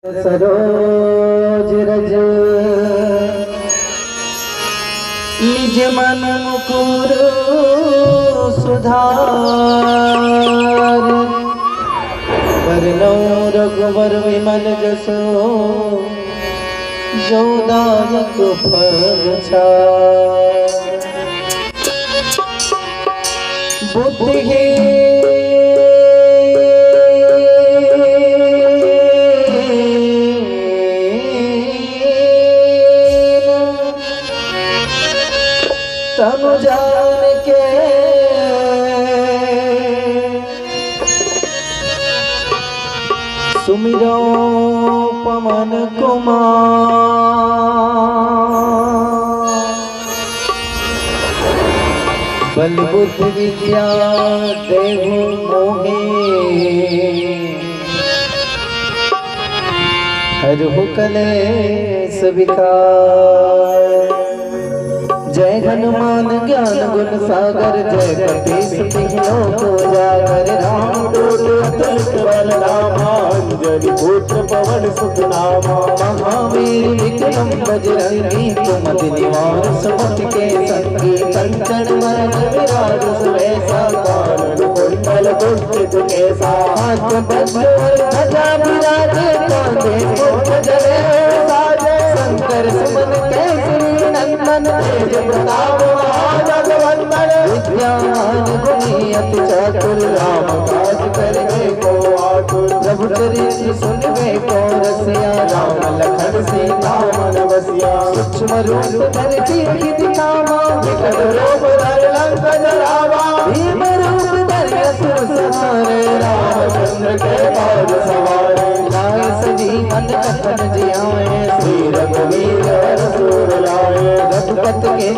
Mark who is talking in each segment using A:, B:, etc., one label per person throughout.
A: सरोज रज निज मन मुकुर सुधार वरनौ रघुवर विमल जसो जो दायक फल छाड़ बुद्धिहीन तनु जान के सुमिरो पवन कुमार बल बुद्धि विद्या देहु मोहे हरहु कलेश विकार। जय हनुमान ज्ञान गुण सागर जय कपीस तिन्हों को जागर राम दूत अतुलित बल धामा अंजनी पुत्र पवन सुत नामा महावीर विक्रम बजरंगी कुमति निवार सुमति के संगी कंचन वरन विराज सुरेशा कानन कुंडल कुंचित केसा हाथ वज्र ध्वजा विराजे कांधे मुख जने साजे शंकर सुमन केसरी नंदन तेज प्रताप महाजगवंदन विद्यावान गुणी अति चातुर राम काज करने को आतुर प्रभु चरित्र सुनवे को रसिया राम लखन सीता मन बसिया सूक्ष्म रूप धरि सिद्धि दिखावा विकट रूप धरि लंक जरावा भीम रूप धरि असुर संहारे रामचंद्र के काज सवारे लाए सजीवन लखन जियाए श्री रघुवीर रसूल लाए रघुपत के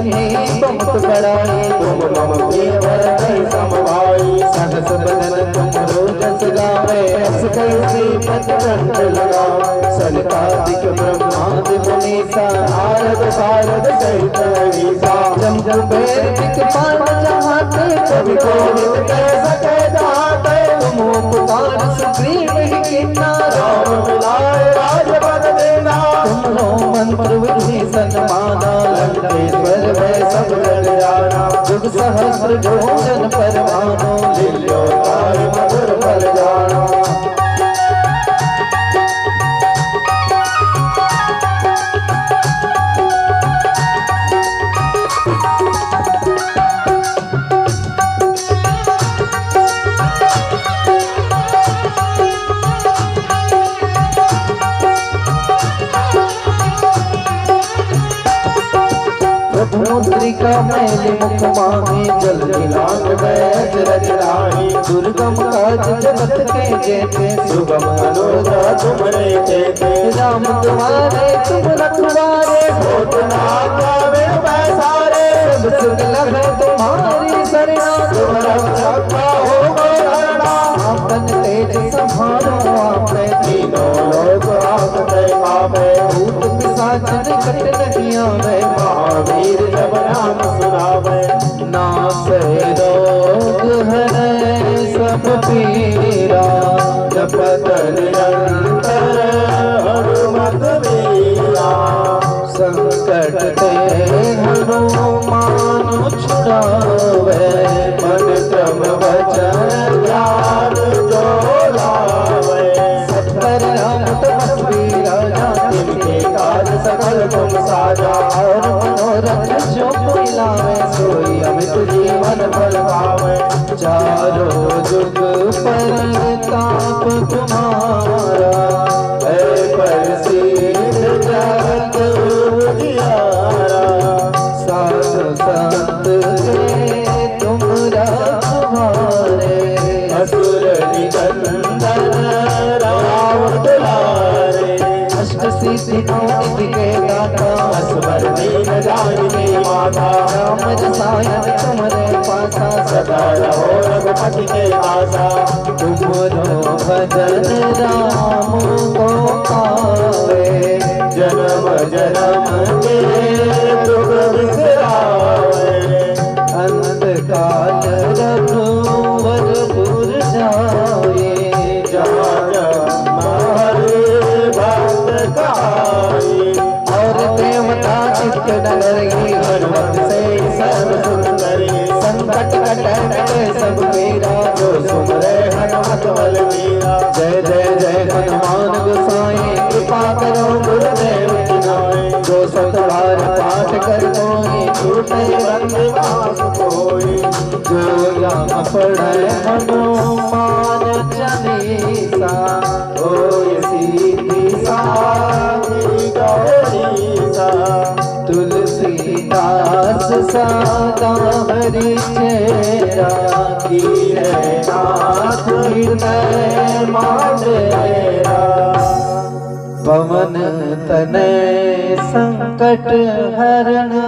A: बहुत बड़ाई तुम मम प्रिय भरत सम भाई सहस बदन तुम रोजस गावे अस कैसी पद कंठ लगावे सनकादिक ब्रह्मादि मुनीसा नारद सारद सहित ईसा जम जम वैदिक पान जहाते कवि कोविद कह सके जाते तुम उपकार सुग्रीव ही कीन्हा राम मिलाए राजपद देना तुम हो मंत्र विभीषण माना लंकेश्वर भय सब जग जाना जुग सहस्र जोजन परमानो लील्यो ताय मधुर फल जाना। मुद्रिका मैली मुख माही जल दिलांग बैज रजराही दुर्गम काज जगत के जेते सुगम मनोरथ तुमरे तेते राम तुम्हारे तुम रखवारे होत ना पावे पैसारे सब सुख लगे तुम्हारी सरना तुम रक्षक हो गणना आपन तेज संभालो आपे तीनों लोग आपके पावे भूत पिशाच निकट नहीं आवे महावीर जब नाम सुनावे नासै रोग हरै सब पीरा जपत निरंतर हनुमत वीरा संकट ते हनुमान छुड़ावे मन क्रम वचन ध्यान जो लावे सत्तर राम तपस्वी राजा तिनके काज सकल तुम साजा और मनोरथ जो कोई लावे सोई अमित जीवन फल पावे चारों जुग परताप तुम्हारा है प्रसिद्ध जगत उजियारा साध संत के तुम रखवारे असुर निकंदन राम दुलारे अष्ट सिद्धि निधि के दाता असवर दीन जानकी माता राम रसायन तुमरे पासा सदा रहो रघुपति के आसा तुमरो भजन राम को पावे जन्म जन्म के दुख बिसरावे अंत काल रघुवर पुर जाए जहाँ जहाँ हरे जय जय जय हनुमान गोसाई कृपा करो गुरुदेव की नाई। जो सतबार पाठ कर कोई छूटे बंदवास कोई। जो राम पढ़े हनुमान चालीसा होय सीधी साधी गौरीसा। तुलसीदास सदा हरि चेरा कीरे नाथ हृदय मांडेरा। पवन तनय संकट हरना